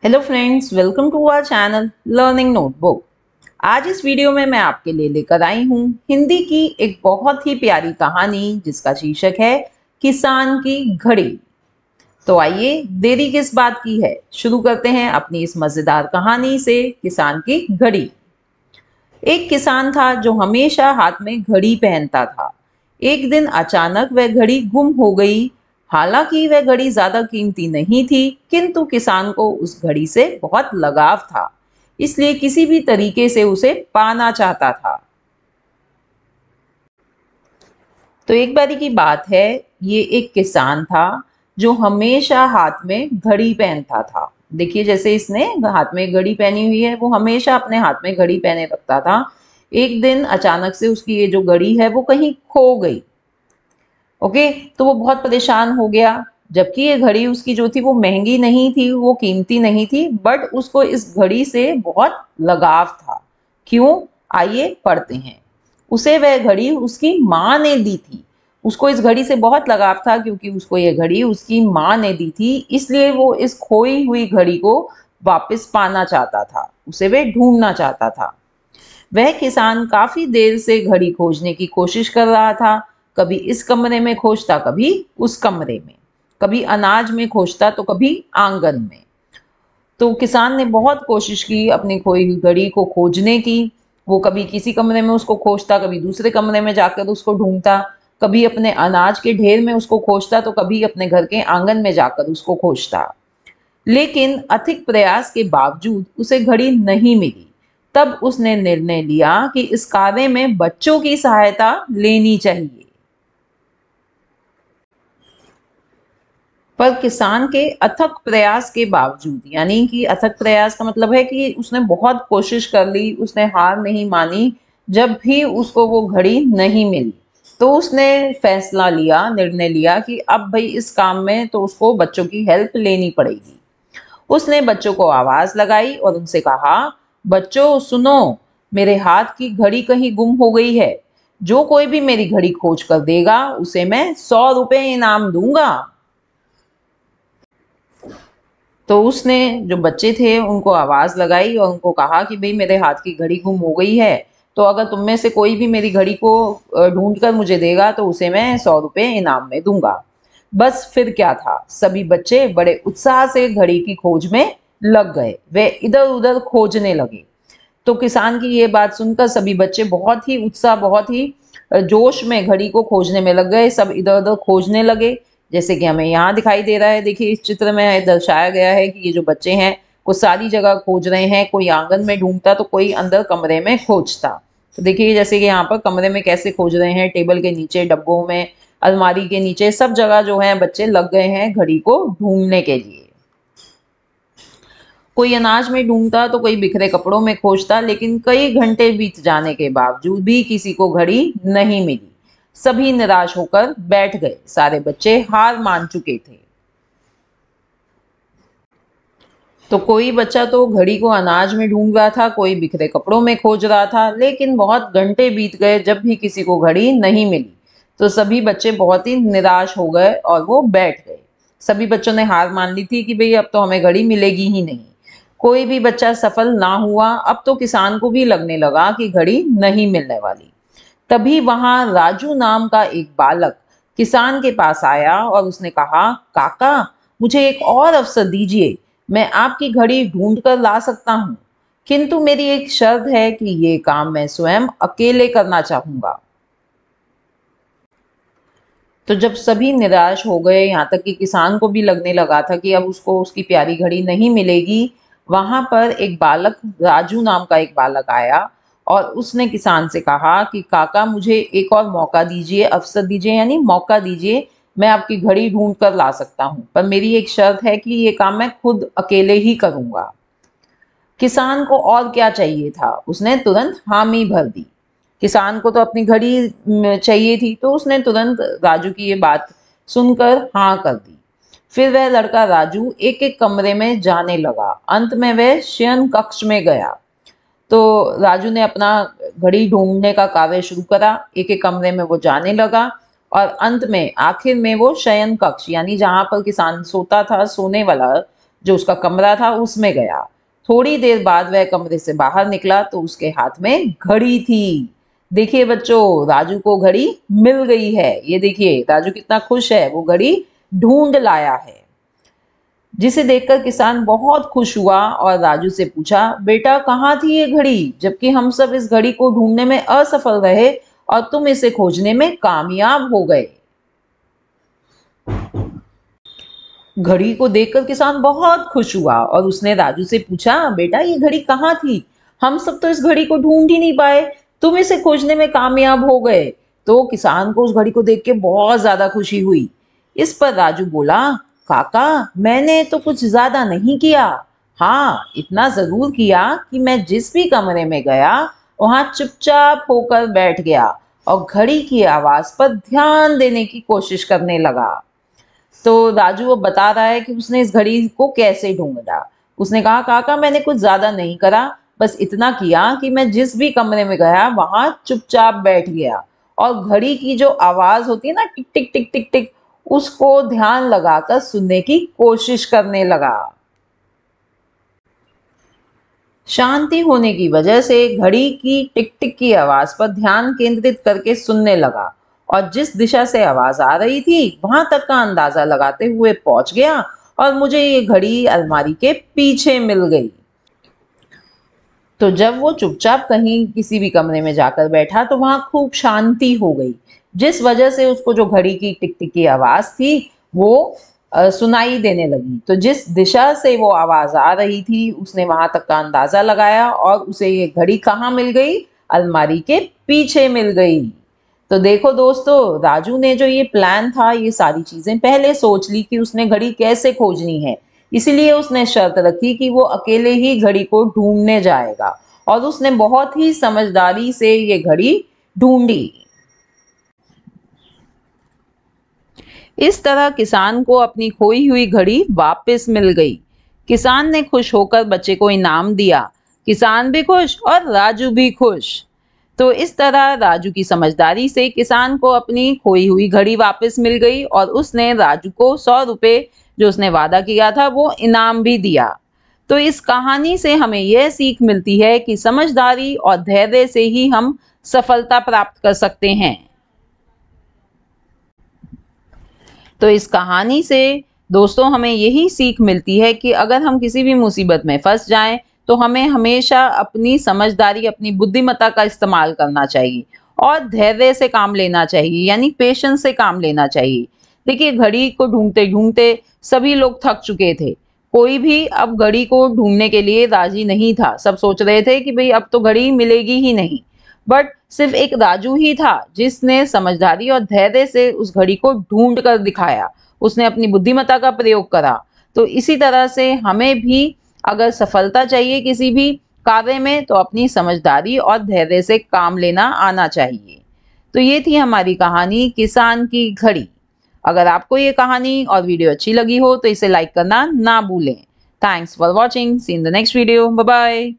Hello friends, welcome to our channel learning notebook. आज इस video में मैं आपके लिए लेकर आई हूँ हिंदी की एक बहुत ही प्यारी कहानी जिसका शीर्षक है किसान की घड़ी। तो आइए, देरी किस बात की है, शुरू करते हैं अपनी इस मजेदार कहानी से। किसान की घड़ी। एक किसान था जो हमेशा हाथ में घड़ी पहनता था। एक दिन अचानक वह घड़ी गुम हो गई। हालांकि वह घड़ी ज्यादा कीमती नहीं थी, किंतु किसान को उस घड़ी से बहुत लगाव था, इसलिए किसी भी तरीके से उसे पाना चाहता था। तो एक बारी की बात है, ये एक किसान था जो हमेशा हाथ में घड़ी पहनता था। देखिए, जैसे इसने हाथ में घड़ी पहनी हुई है, वो हमेशा अपने हाथ में घड़ी पहने रखता था। एक दिन अचानक से उसकी ये जो घड़ी है वो कहीं खो गई। ओके, तो वो बहुत परेशान हो गया। जबकि ये घड़ी उसकी जो थी वो महंगी नहीं थी, वो कीमती नहीं थी, बट उसको इस घड़ी से बहुत लगाव था। क्यों? आइए पढ़ते हैं। उसे वह घड़ी उसकी माँ ने दी थी। उसको इस घड़ी से बहुत लगाव था क्योंकि उसको ये घड़ी उसकी माँ ने दी थी, इसलिए वो इस खोई हुई घड़ी को वापस पाना चाहता था, उसे वह ढूंढना चाहता था। वह किसान काफी देर से घड़ी खोजने की कोशिश कर रहा था। कभी इस कमरे में खोजता, कभी उस कमरे में, कभी अनाज में खोजता तो कभी आंगन में। तो किसान ने बहुत कोशिश की अपनी खोई हुई घड़ी को खोजने की। वो कभी किसी कमरे में उसको खोजता, कभी दूसरे कमरे में जाकर उसको ढूंढता, कभी अपने अनाज के ढेर में उसको खोजता तो कभी अपने घर के आंगन में जाकर उसको खोजता। लेकिन अथिक प्रयास के बावजूद उसे घड़ी नहीं मिली। तब उसने निर्णय लिया कि इस कार्य में बच्चों की सहायता लेनी चाहिए। पर किसान के अथक प्रयास के बावजूद, यानी कि अथक प्रयास का मतलब है कि उसने बहुत कोशिश कर ली, उसने हार नहीं मानी। जब भी उसको वो घड़ी नहीं मिली तो उसने फैसला लिया, निर्णय लिया कि अब भाई इस काम में तो उसको बच्चों की हेल्प लेनी पड़ेगी। उसने बच्चों को आवाज लगाई और उनसे कहा, बच्चों सुनो, मेरे हाथ की घड़ी कहीं गुम हो गई है। जो कोई भी मेरी घड़ी खोज कर देगा उसे मैं 100 रुपए इनाम दूंगा। तो उसने, जो बच्चे थे, उनको आवाज लगाई और उनको कहा कि भाई मेरे हाथ की घड़ी गुम हो गई है, तो अगर तुम में से कोई भी मेरी घड़ी को ढूंढ कर मुझे देगा तो उसे मैं 100 रुपए इनाम में दूंगा। बस फिर क्या था, सभी बच्चे बड़े उत्साह से घड़ी की खोज में लग गए। वे इधर उधर खोजने लगे। तो किसान की ये बात सुनकर सभी बच्चे बहुत ही उत्साह, बहुत ही जोश में घड़ी को खोजने में लग गए। सब इधर उधर खोजने लगे, जैसे कि हमें यहाँ दिखाई दे रहा है। देखिए, इस चित्र में दर्शाया गया है कि ये जो बच्चे हैं वो सारी जगह खोज रहे हैं। कोई आंगन में ढूंढता तो कोई अंदर कमरे में खोजता। तो देखिए, जैसे कि यहाँ पर कमरे में कैसे खोज रहे हैं, टेबल के नीचे, डब्बों में, अलमारी के नीचे, सब जगह जो है बच्चे लग गए हैं घड़ी को ढूंढने के लिए। कोई अनाज में ढूंढता तो कोई बिखरे कपड़ों में खोजता, लेकिन कई घंटे बीत जाने के बावजूद भी किसी को घड़ी नहीं मिली। सभी निराश होकर बैठ गए, सारे बच्चे हार मान चुके थे। तो कोई बच्चा तो घड़ी को अनाज में ढूंढ रहा था, कोई बिखरे कपड़ों में खोज रहा था, लेकिन बहुत घंटे बीत गए जब भी किसी को घड़ी नहीं मिली। तो सभी बच्चे बहुत ही निराश हो गए और वो बैठ गए। सभी बच्चों ने हार मान ली थी कि भाई अब तो हमें घड़ी मिलेगी ही नहीं। कोई भी बच्चा सफल ना हुआ। अब तो किसान को भी लगने लगा कि घड़ी नहीं मिलने वाली। तभी वहां राजू नाम का एक बालक किसान के पास आया और उसने कहा, काका, मुझे एक और अवसर दीजिए। मैं आपकी घड़ी ढूंढ कर ला सकता हूँ, किंतु मेरी एक शर्त है कि ये काम मैं स्वयं अकेले करना चाहूंगा। तो जब सभी निराश हो गए, यहाँ तक कि किसान को भी लगने लगा था कि अब उसको उसकी प्यारी घड़ी नहीं मिलेगी, वहां पर एक बालक, राजू नाम का एक बालक आया और उसने किसान से कहा कि काका, मुझे एक और मौका दीजिए, अवसर दीजिए, यानी मौका दीजिए। मैं आपकी घड़ी ढूंढ कर ला सकता हूँ, पर मेरी एक शर्त है कि ये काम मैं खुद अकेले ही करूंगा। किसान को और क्या चाहिए था, उसने तुरंत हामी भर दी। किसान को तो अपनी घड़ी चाहिए थी, तो उसने तुरंत राजू की ये बात सुनकर हाँ कर दी। फिर वह लड़का राजू एक एक कमरे में जाने लगा। अंत में वह शयन कक्ष में गया। तो राजू ने अपना घड़ी ढूंढने का कार्य शुरू करा। एक एक कमरे में वो जाने लगा और अंत में, आखिर में, वो शयन कक्ष, यानी जहां पर किसान सोता था, सोने वाला जो उसका कमरा था उसमें गया। थोड़ी देर बाद वह कमरे से बाहर निकला तो उसके हाथ में घड़ी थी। देखिए बच्चों, राजू को घड़ी मिल गई है। ये देखिए राजू कितना खुश है, वो घड़ी ढूंढ लाया है। जिसे देखकर किसान बहुत खुश हुआ और राजू से पूछा, बेटा कहाँ थी ये घड़ी, जबकि हम सब इस घड़ी को ढूंढने में असफल रहे और तुम इसे खोजने में कामयाब हो गए। घड़ी को देखकर किसान बहुत खुश हुआ और उसने राजू से पूछा, बेटा ये घड़ी कहाँ थी, हम सब तो इस घड़ी को ढूंढ ही नहीं पाए, तुम इसे खोजने में कामयाब हो गए। तो किसान को उस घड़ी को देख के बहुत ज्यादा खुशी हुई। इस पर राजू बोला, काका मैंने तो कुछ ज्यादा नहीं किया, हाँ इतना जरूर किया कि मैं जिस भी कमरे में गया वहां चुपचाप होकर बैठ गया और घड़ी की आवाज पर ध्यान देने की कोशिश करने लगा। तो राजू अब बता रहा है कि उसने इस घड़ी को कैसे ढूंढा। उसने कहा, काका मैंने कुछ ज्यादा नहीं करा, बस इतना किया कि मैं जिस भी कमरे में गया वहां चुपचाप बैठ गया और घड़ी की जो आवाज होती है ना, टिक टिक टिक टिक टिक, उसको ध्यान लगाकर सुनने की कोशिश करने लगा। शांति होने की वजह से घड़ी की टिक टिक की आवाज पर ध्यान केंद्रित करके सुनने लगा और जिस दिशा से आवाज आ रही थी वहां तक का अंदाजा लगाते हुए पहुंच गया और मुझे ये घड़ी अलमारी के पीछे मिल गई। तो जब वो चुपचाप कहीं किसी भी कमरे में जाकर बैठा तो वहां खूब शांति हो गई, जिस वजह से उसको जो घड़ी की टिक टिक की आवाज थी वो सुनाई देने लगी। तो जिस दिशा से वो आवाज आ रही थी उसने वहां तक का अंदाजा लगाया और उसे ये घड़ी कहाँ मिल गई, अलमारी के पीछे मिल गई। तो देखो दोस्तों, राजू ने जो ये प्लान था ये सारी चीजें पहले सोच ली कि उसने घड़ी कैसे खोजनी है, इसीलिए उसने शर्त रखी कि वो अकेले ही घड़ी को ढूंढने जाएगा और उसने बहुत ही समझदारी से ये घड़ी ढूंढी। इस तरह किसान को अपनी खोई हुई घड़ी वापस मिल गई। किसान ने खुश होकर बच्चे को इनाम दिया। किसान भी खुश और राजू भी खुश। तो इस तरह राजू की समझदारी से किसान को अपनी खोई हुई घड़ी वापस मिल गई और उसने राजू को 100 रुपए जो उसने वादा किया था वो इनाम भी दिया। तो इस कहानी से हमें यह सीख मिलती है कि समझदारी और धैर्य से ही हम सफलता प्राप्त कर सकते हैं। तो इस कहानी से दोस्तों हमें यही सीख मिलती है कि अगर हम किसी भी मुसीबत में फंस जाएं तो हमें हमेशा अपनी समझदारी, अपनी बुद्धिमत्ता का इस्तेमाल करना चाहिए और धैर्य से काम लेना चाहिए, यानी पेशेंस से काम लेना चाहिए। देखिए घड़ी को ढूंढते ढूंढते सभी लोग थक चुके थे, कोई भी अब घड़ी को ढूंढने के लिए राजी नहीं था। सब सोच रहे थे कि भाई अब तो घड़ी मिलेगी ही नहीं, बट सिर्फ एक राजू ही था जिसने समझदारी और धैर्य से उस घड़ी को ढूंढ कर दिखाया। उसने अपनी बुद्धिमत्ता का प्रयोग करा। तो इसी तरह से हमें भी अगर सफलता चाहिए किसी भी कार्य में तो अपनी समझदारी और धैर्य से काम लेना आना चाहिए। तो ये थी हमारी कहानी किसान की घड़ी। अगर आपको ये कहानी और वीडियो अच्छी लगी हो तो इसे लाइक करना ना भूलें। Thanks for watching, see in the next video, bye bye.